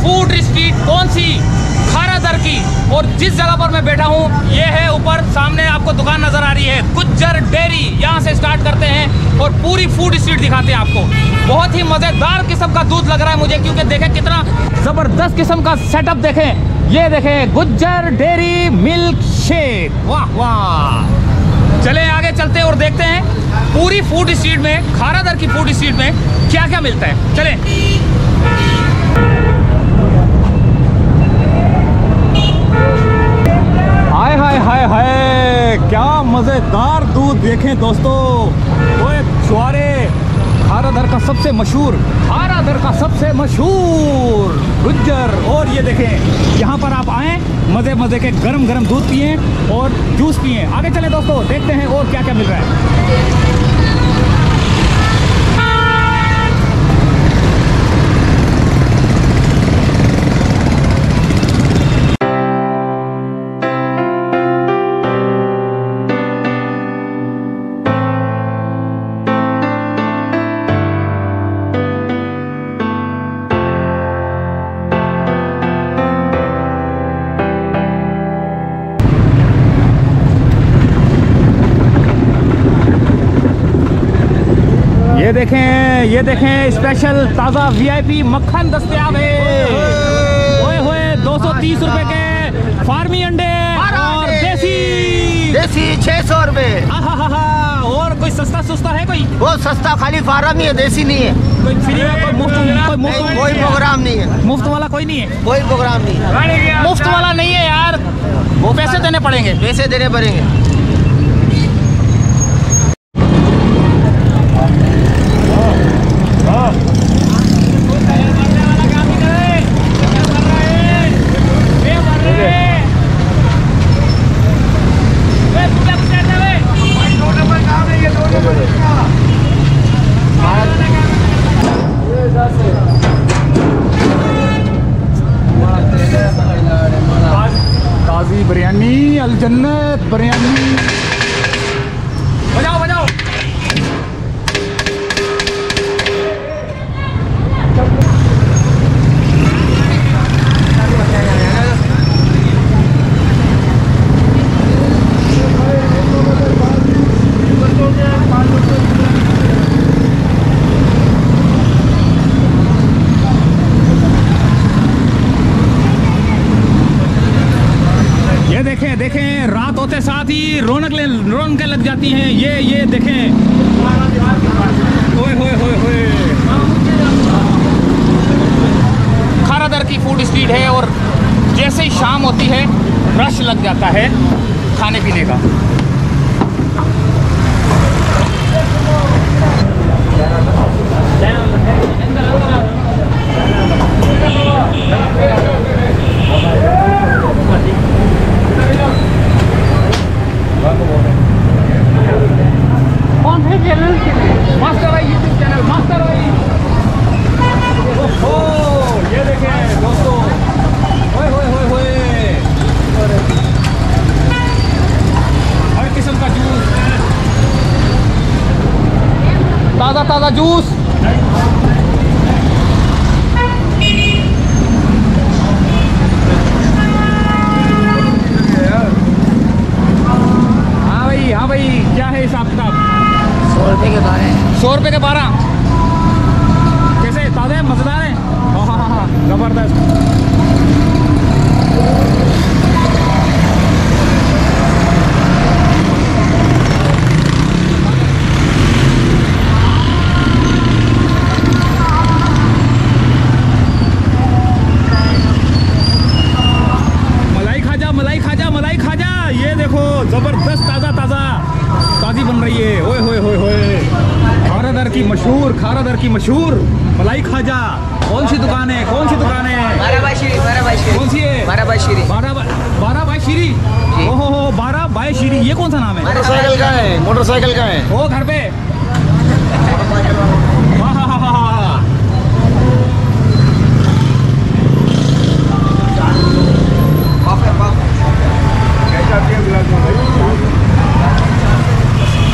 Food street कौन सी, खारा दर की। और जिस जगह पर मैं बैठा हूँ ये है ऊपर सामने आपको दुकान नजर आ रही है गुज्जर डेयरी। यहाँ से स्टार्ट करते हैं और पूरी फूड स्ट्रीट दिखाते हैं आपको। बहुत ही मजेदार किस्म का दूध लग रहा है मुझे, क्योंकि देखें कितना जबरदस्त किस्म का सेटअप देखें। ये देखें गुज्जर डेयरी मिल्क शेक, वाह वाह। चले आगे चलते हैं और देखते हैं पूरी फूड स्ट्रीट में, खारा दर की फूड स्ट्रीट में क्या क्या मिलता है। चलें। हाय हाय हाय हाय, क्या मजेदार दूध देखें दोस्तों। ओए छुआरे, खारा दर का सबसे मशहूर, खारा दर का सबसे मशहूर गुज्जर। और ये देखें यहाँ पर आप आएँ, मजे मजे के गरम गरम दूध पिए और जूस पिए। आगे चलें दोस्तों, देखते हैं और क्या क्या मिल रहा है। ये देखें स्पेशल ताज़ा वीआईपी मक्खन दस्तयाब है। ओए होए 230 रुपए के फार्मी अंडे और देसी 600 रुपए। और कोई सस्ता सुस्ता है कोई? वो सस्ता खाली फार्म ही है, देसी नहीं है। कोई फ्री में कोई मुफ्त कोई प्रोग्राम नहीं है। मुफ्त वाला कोई नहीं है? कोई प्रोग्राम नहीं है। मुफ्त वाला नहीं है यार, वो पैसे देने पड़ेंगे। पैसे देने पड़ेंगे। ताज़ी बिरयानी, अल जन्नत बिरयानी। बजाओ बजाओ। देखें रात होते साथ ही रौनकें लग जाती हैं। ये देखें, ओए होए होए होए। खारा दर की फूड स्ट्रीट है और जैसे ही शाम होती है रश लग जाता है खाने पीने का। कौन से चैनल? मास्टर भाई यूट्यूब चैनल, मास्टर भाई। ओहो, ये देखें दोस्तों, ओए होए होए होए, हर किस्म का जूस, ताज़ा ताज़ा जूस। हाँ भाई, क्या है हिसाब किताब? 100 रुपये के 12। 100 रुपये के 12। कैसे, ताज़े मज़ेदार हैं? हाँ, ज़बरदस्त। मलाई खाजा, ये देखो जबरदस्त ताज़ी बन रही है। ओए होए होए होए, खारा दर की मशहूर मलाई खाजा। कौन सी दुकान है? 12 बाई शीरी। कौन सी है? 12 बाई शीरी। 12 बाई शीरी। ओहो, 12 बाई शीरी, ये कौन सा नाम है? मोटरसाइकिल का है। वो घर पे।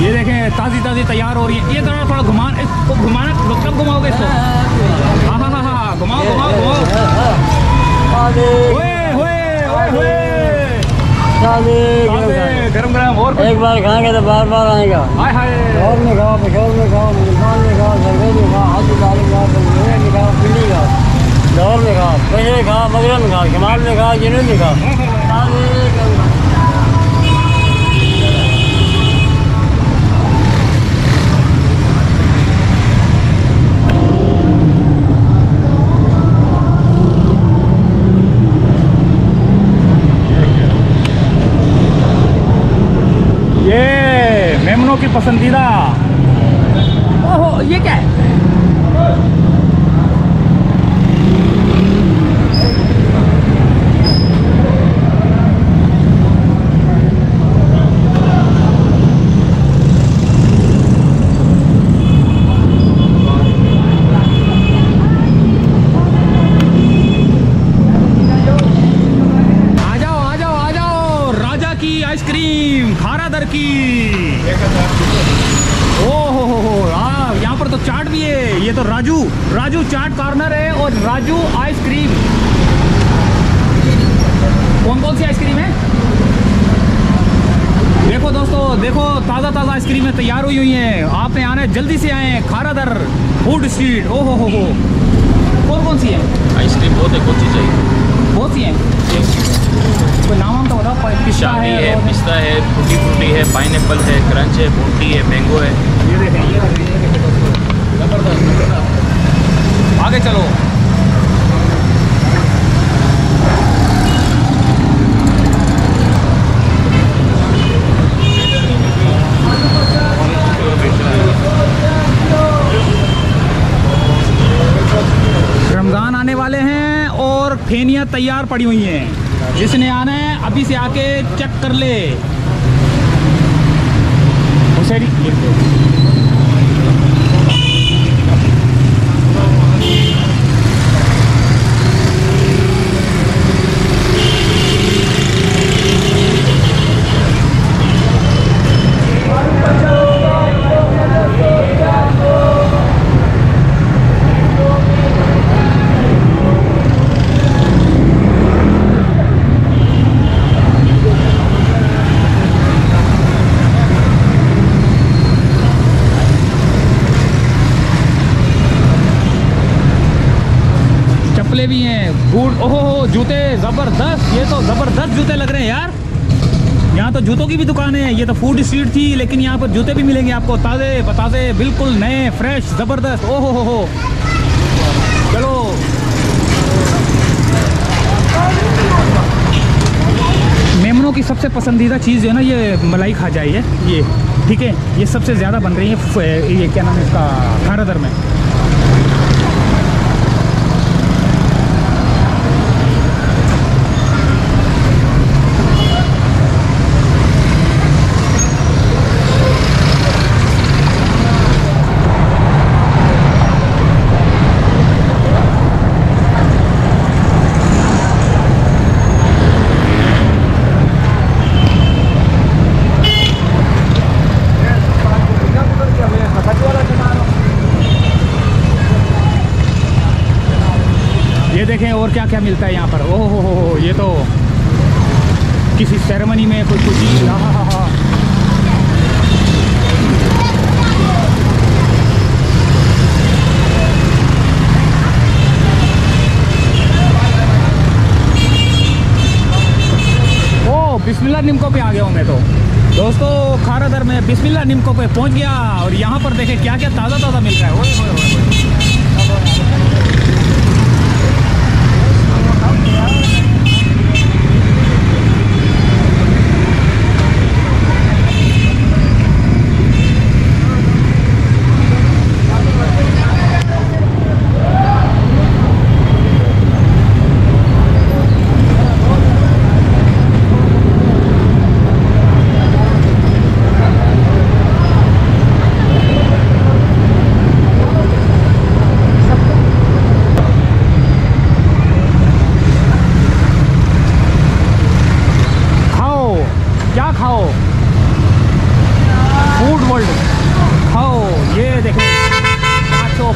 ये देखें ताज़ी तैयार हो रही है। ये थोड़ा घुमाना, कब घुमाओगे इसको? हाँ, घुमाओ। गरम गरम और एक बार खाएंगे तो बार बार आएगा। हाय हाय और में खाओ, पेशोर में खाओ, मुल्तान में खाओ, सरगोज में खाओ, हाथी दाल में खाओ, पंजोरे में खाओ, पिंडी खाओ, लाहौर में खाओ, पैसे में खाओ, मगरब में खाओ, शमाल में खाओ, जनूब में खाओ। ये मेमनों की पसंदीदा। ओहो ये क्या है? आइसक्रीम खारादर की। ओहो हो यहाँ पर तो चाट भी है। ये तो राजू चाट कॉर्नर है और राजू आइसक्रीम। कौन कौन सी आइसक्रीम है? देखो दोस्तों, देखो ताज़ा आइसक्रीमें तैयार हुई है। आपने आना है, जल्दी से आए। Kharadar food street. ओहो हो कौन सी है आइसक्रीम? बहुत है, कौन सी चाहिए? बहुत सी हैं। कोई नाम तो बताओ। पिस्ता है, पिस्ता है, टूटी फ्रूटी है, पाइनएप्पल है, क्रंच है, बोंटी है, मैंगो है। ये देखें जबरदस्त। आगे चलो। रमज़ान आने वाले हैं और फेनियाँ तैयार पड़ी हुई हैं। जिसने आना है अभी से आके चेक कर ले। भी हैं बूट। ओहो जूते जबरदस्त। ये तो जबरदस्त जूते लग रहे हैं यार। यहाँ तो जूतों की भी दुकान है। ये तो फूड स्ट्रीट थी, लेकिन यहाँ पर जूते भी मिलेंगे आपको, ताज़े बताजे, बिल्कुल नए फ्रेश जबरदस्त। ओहो हो चलो। मेमनों की सबसे पसंदीदा चीज़ है ना, ये मलाई खा जाइए। ये ठीक है, ये सबसे ज़्यादा बन रही है। ये क्या नाम है इसका, खारादर में। ये देखें और क्या क्या मिलता है यहाँ पर। ओहो हो ये तो किसी सेरेमनी में कोई कुछ। हाँ। ओ बिस्मिल्लाह निमको पे आ गया हूँ मैं तो दोस्तों। खारादर में बिस्मिल्लाह निमको पे पहुँच गया और यहाँ पर देखें क्या क्या ताज़ा मिल रहा है। ओए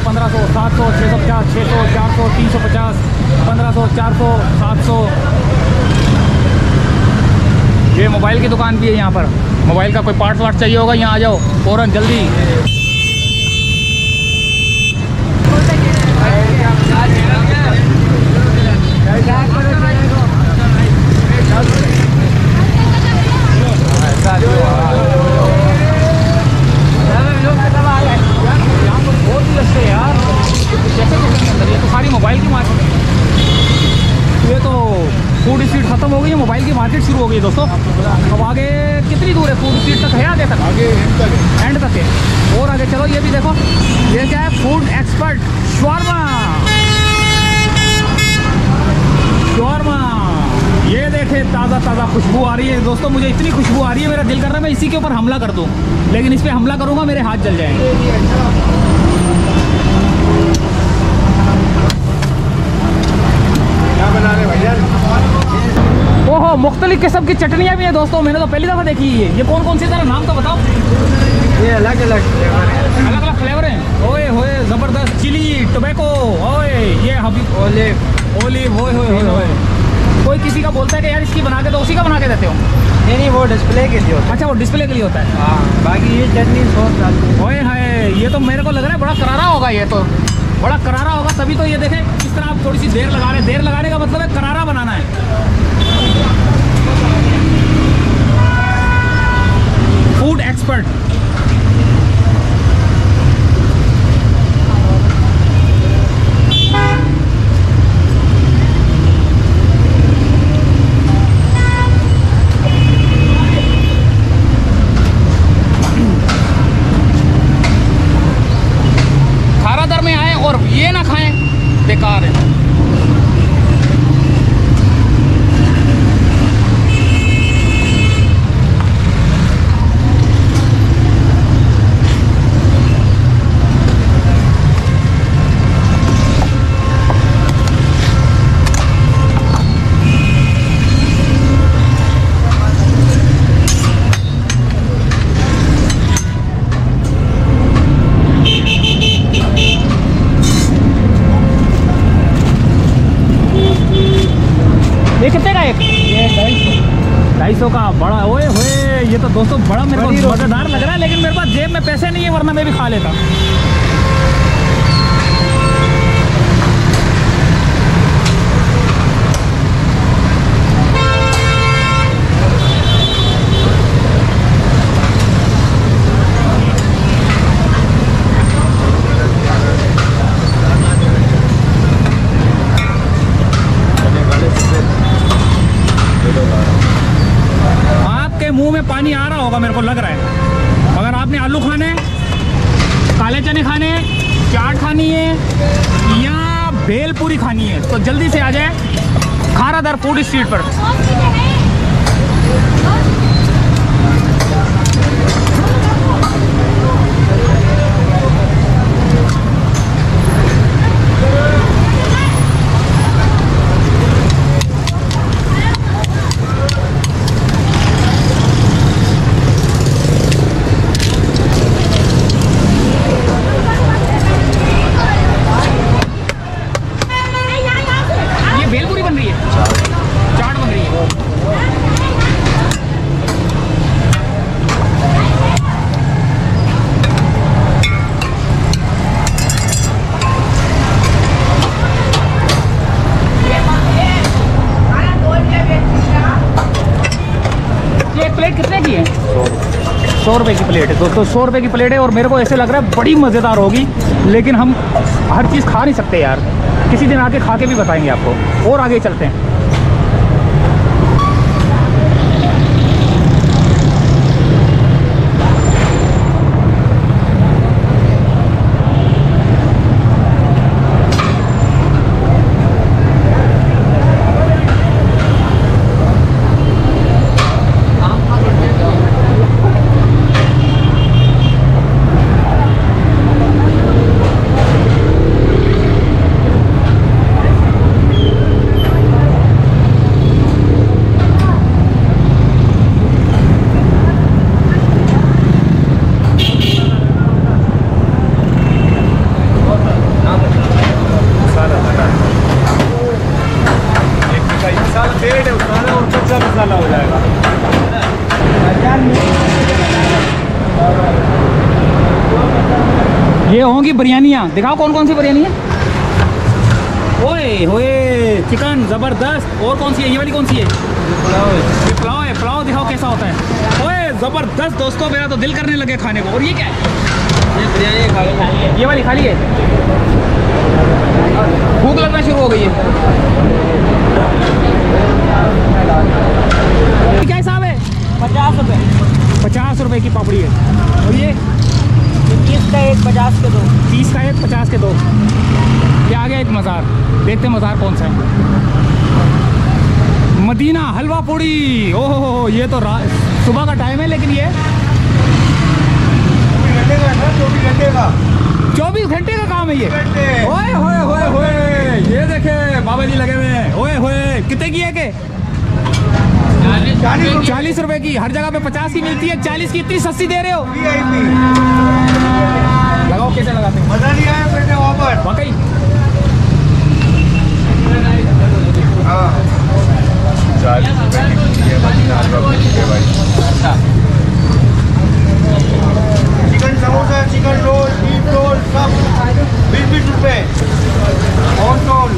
1500, 700, 650, 600, 400, 350, 1500, 400, 700। ये मोबाइल की दुकान भी है यहाँ पर। मोबाइल का कोई पार्ट वार्ट चाहिए होगा, यहाँ आ जाओ फ़ौरन जल्दी। सारी मोबाइल की मार्केट, ये तो फूड स्ट्रीट खत्म हो गई है, मोबाइल की मार्केट शुरू हो गई दोस्तों। अब आगे कितनी दूर है? फूड स्ट्रीट तक है, आगे तक, आगे एंड तक है। और आगे चलो, ये भी देखो, ये क्या है? Food expert shawarma. शॉर्मा, ये देखे ताज़ा ताज़ा खुशबू आ रही है दोस्तों। मुझे इतनी खुशबू आ रही है, मेरा दिल कर रहा है मैं इसी के ऊपर हमला कर दूँ, लेकिन इस पर हमला करूँगा मेरे हाथ जल जाएंगे। ओहो, मुख्तलिफ किस्म की चटनियाँ भी हैं दोस्तों, मैंने तो पहली दफ़ा देखी है। ये कौन कौन सी तरह, नाम तो बताओ। ये अलग अलग फ्लेवर हैं। ओए होए, ज़बरदस्त। चिली, टोबैको, ओए ये हबीब, ओलिव, ओए होए होए। कोई किसी का बोलता है कि यार इसकी बना के दो, उसी का बना के देते हो? नहीं, वो डिस्प्ले के लिए होता है। अच्छा, वो डिस्प्ले के लिए होता है। हाँ, बाकी ये चटनी सॉस डालते हैं। ओए हाय, ये तो मेरे को लग रहा है बड़ा करारा होगा। ये तो बड़ा करारा होगा, तभी तो ये देखें किस तरह आप थोड़ी सी देर लगा रहे हैं। देर लगाने का मतलब है करारा बनाना है। Food expert. खारादर में आए और ये ना खाएं, बेकार है। ये कितने का एक? ये 250 का बड़ा। ओए होए, ये तो दोस्तों बड़ा मेरे को मज़ेदार लग रहा है, लेकिन मेरे पास जेब में पैसे नहीं है, वरना मैं भी खा लेता। आपके मुंह में पानी आ रहा होगा, मेरे को लग रहा है। अगर आपने आलू खाने, काले चने खाने, चाट खानी है या भेलपूरी खानी है, तो जल्दी से आ जाए खारादर फूड स्ट्रीट पर। भेलपूरी बन रही है, चाट बन रही है। ये एक प्लेट कितने की है? 100 रुपये की प्लेट है दोस्तों, 100 रुपये की प्लेट है। और मेरे को ऐसे लग रहा है बड़ी मज़ेदार होगी, लेकिन हम हर चीज़ खा नहीं सकते यार। किसी दिन आके खा के भी बताएंगे आपको। और आगे चलते हैं। ये होंगी बिरयानियाँ, दिखाओ कौन कौन सी बिरयानी है। ओए होए चिकन ज़बरदस्त। और कौन सी है, ये वाली कौन सी है? ये पुलाव है। पुलाव दिखाओ कैसा होता है। ओए ज़बरदस्त दोस्तों, मेरा तो दिल करने लगे खाने को। और ये क्या है? ये बिरयानी खा लो। ये वाली खाली है, भूख लगना शुरू हो गई है। क्या हिसाब है? 50 रुपये। 50 रुपए की पापड़ी है। और ये 30 का एक, 50 के 2। 30 का एक, 50 के 2। ये आ गया एक मज़ार, देखते हैं मज़ार कौन सा है। मदीना हलवा पूड़ी। ओहो, ये तो सुबह का टाइम है, लेकिन ये 24 घंटे का काम है ये। ओए होए होए होए, ये देखे बाबा जी लगे हुए हैं। ओए होए, कितने की है के? 40 रुपए की। हर जगह पे 50 की मिलती है, 40 की इतनी सस्ती दे रहे हो। लगाओ, कैसे लगाते हैं? मजा नहीं आया बेटे वापस। वाकई 40 रुपए की मदीना हलवा पूड़ी है भाई। Chicken samosa, chicken roll, beef roll सब 20-20 रुपए। और रोल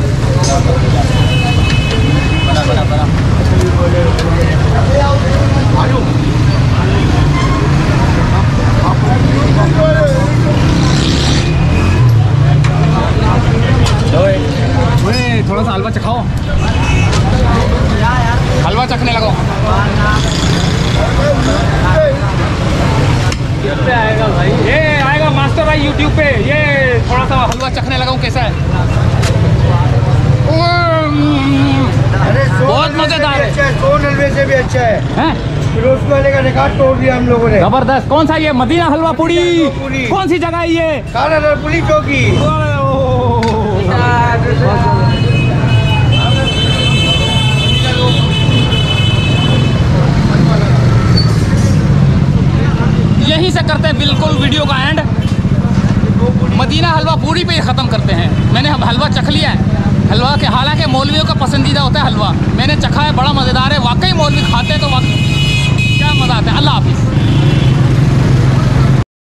आलू थोड़ा सा हलवा चखाओ, हलवा चखने लगो। पे आएगा भाई, ये आएगा मास्टर भाई यूट्यूब पे। ये थोड़ा सा हलवा चखने लगा, कैसा है? बहुत मजेदार है। सोन हलवे से भी अच्छा है। हैं? फिरोजपुर वाले का रिकॉर्ड तोड़ दिया हम लोगों ने। जबरदस्त। कौन सा ये? मदीना हलवा पूड़ी। कौन सी जगह है ये? काला पुलिस चौकी। यहीं से करते हैं बिल्कुल वीडियो का एंड। मदीना हलवा पूरी पे ही ख़त्म करते हैं। मैंने हलवा चख लिया है। हलवा के हालांकि मौलवियों का पसंदीदा होता है हलवा, मैंने चखा है, बड़ा मज़ेदार है। वाकई मौलवी खाते हैं तो क्या मज़ा आता है। अल्लाह हाफिज़।